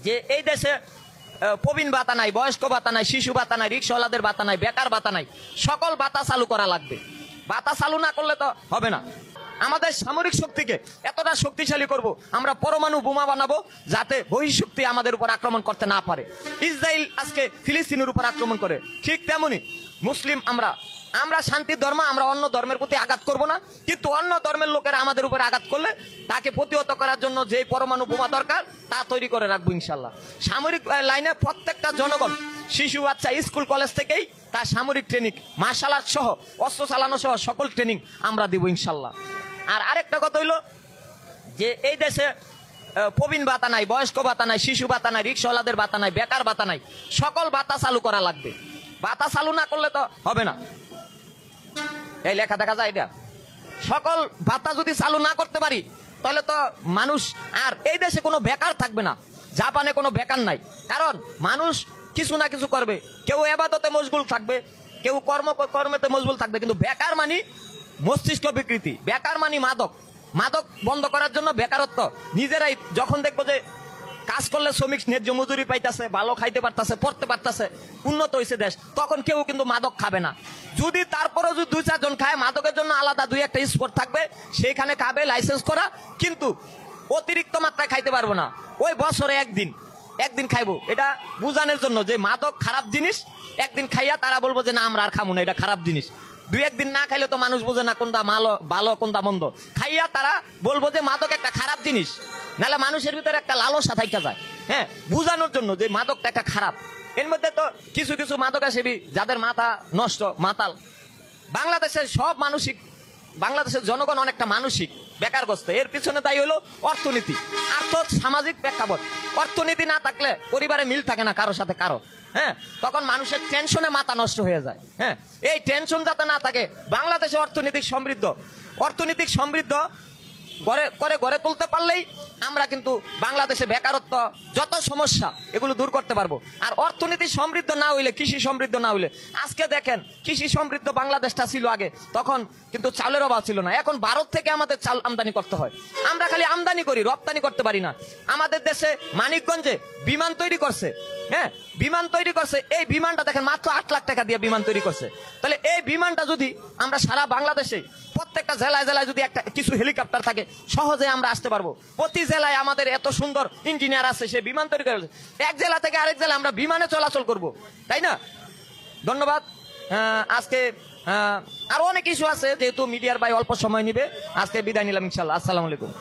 যে এই দেশে প্রবীণ ভাতা নাই, বয়স্ক ভাতা নাই, শিশু ভাতা নাই, রিক্সাওয়ালাদের ভাতা নাই, বেকার ভাতা নাই, সকল ভাতা চালু করা লাগবে। ভাতা চালু না করলে তো হবে না। আমাদের সামরিক শক্তিকে এতটা শক্তিশালী করব, আমরা পরমাণু বোমা বানাবো যাতে বহিঃশক্তি আমাদের উপর আক্রমণ করতে না পারে। ইসরায়েল আজকে ফিলিস্তিনের উপর আক্রমণ করে, ঠিক তেমনি মুসলিম আমরা শান্তির ধর্ম, আমরা অন্য ধর্মের প্রতি আঘাত করব না, কিন্তু অন্য ধর্মের লোকেরা আমাদের উপরে আঘাত করলে তাকে প্রতিহত করার জন্য যে পরমাণু বোমা দরকার তা তৈরি করে রাখবো ইনশাল্লাহ। সামরিক লাইনে প্রত্যেকটা জনগণ, শিশু বাচ্চা স্কুল কলেজ থেকেই তার সামরিক ট্রেনিং, মার্শাল আর্ট সহ, অস্ত্র চালানো সহ সকল ট্রেনিং আমরা দিব ইনশাল্লাহ। আর আরেকটা কথা হইলো যে এই দেশে প্রবীণ ভাতা নাই, বয়স্ক ভাতা নাই, শিশু ভাতা নাই, রিক্সাওয়ালাদের ভাতা নাই, বেকার ভাতা নাই, সকল ভাতা চালু করা লাগবে। ভাতা চালু না করলে তো হবে না। এই লেখা দেখা যায় এটা, সকল ভাতা যদি চালু না করতে পারি তাহলে তো মানুষ, আর এই দেশে কোনো বেকার থাকবে না। জাপানে কোনো বেকার নাই, কারণ মানুষ কিছু না কিছু করবে, কেউ ইবাদতে মশগুল থাকবে, কেউ কর্মেতে মশগুল থাকবে, কিন্তু বেকার মানে মস্তিষ্ক বিকৃতি, বেকার মানে মাদক বন্ধ করার জন্য বেকারত্ব। নিজেরাই যখন দেখবো যে কাজ করলে শ্রমিক ন্যায্য মজুরি পাইতেছে, ভালো খাইতে পারতেছে, পড়তে পারতেছে, উন্নত হয়েছে দেশ, তখন কেউ কিন্তু মাদক খাবে না। যদি তারপরে যদি 2-4 জন খায়, মাদকের জন্য আলাদা 2-1টা স্পট থাকবে, সেইখানে খাবে, লাইসেন্স করা, কিন্তু অতিরিক্ত মাত্রায় খাইতে পারবো না। ওই বছরে একদিন খাইবো, এটা বুঝানোর জন্য যে মাদক খারাপ জিনিস। একদিন খাইয়া তারা বলবো যে না আমরা আর খাবো না, এটা খারাপ জিনিস। 2-1 দিন না খাইলে তো মানুষ বোঝে না কোনটা ভালো কোনটা মন্দ। খাইয়া তারা বলবো যে মাদক একটা খারাপ জিনিস, নাহলে মানুষের ভিতরে একটা লালসা থাইকা যায়। হ্যাঁ, বুঝানোর জন্য যে মাদকটা একটা খারাপ। এর মধ্যে তো কিছু কিছু মাদকাসেবী যাদের মাথা নষ্ট, মাতাল। বাংলাদেশের জনগণ অনেকটা মানসিক বেকারগ্রস্ত। এর পিছনে তাই হলো অর্থনীতি, সামাজিক প্রেক্ষাপট। অর্থনীতি না থাকলে পরিবারে মিল থাকে না কারোর সাথে কারো। হ্যাঁ, তখন মানুষের টেনশনে মাথা নষ্ট হয়ে যায়। হ্যাঁ, এই টেনশন যাতে না থাকে, বাংলাদেশে অর্থনৈতিক সমৃদ্ধ গড়ে তুলতে পারলেই আমরা কিন্তু বাংলাদেশে বেকারত্ব যত সমস্যা এগুলো দূর করতে পারবো। আর অর্থনীতি সমৃদ্ধ না হইলে, কৃষি সমৃদ্ধ না হইলে, আজকে দেখেন কৃষি সমৃদ্ধ বাংলাদেশটা ছিল আগে, তখন কিন্তু চালের অভাব ছিল না। এখন ভারত থেকে আমাদের চাল আমদানি করতে হয়। আমরা খালি আমদানি করি, রপ্তানি করতে পারি না। আমাদের দেশে মানিকগঞ্জে বিমান তৈরি করছে। হ্যাঁ, বিমান তৈরি করছে, এই বিমানটা দেখেন মাত্র 8 লাখ টাকা দিয়ে বিমান তৈরি করছে। তাহলে এই বিমানটা যদি আমরা সারা বাংলাদেশে প্রত্যেকটা জেলায় যদি একটা কিছু হেলিকপ্টার থাকে, সহজে আমরা আসতে পারবো। প্রতি জেলায় আমাদের এত সুন্দর ইঞ্জিনিয়ার আছে, সে বিমান তৈরি করে এক জেলা থেকে আরেক জেলায় আমরা বিমানে চলাচল করব, তাই না? ধন্যবাদ। আজকে আরো অনেক ইস্যু আছে, যেহেতু মিডিয়ার ভাই অল্প সময় নিবে, আজকে বিদায় নিলাম ইনশাল্লাহ। আসসালামু আলাইকুম।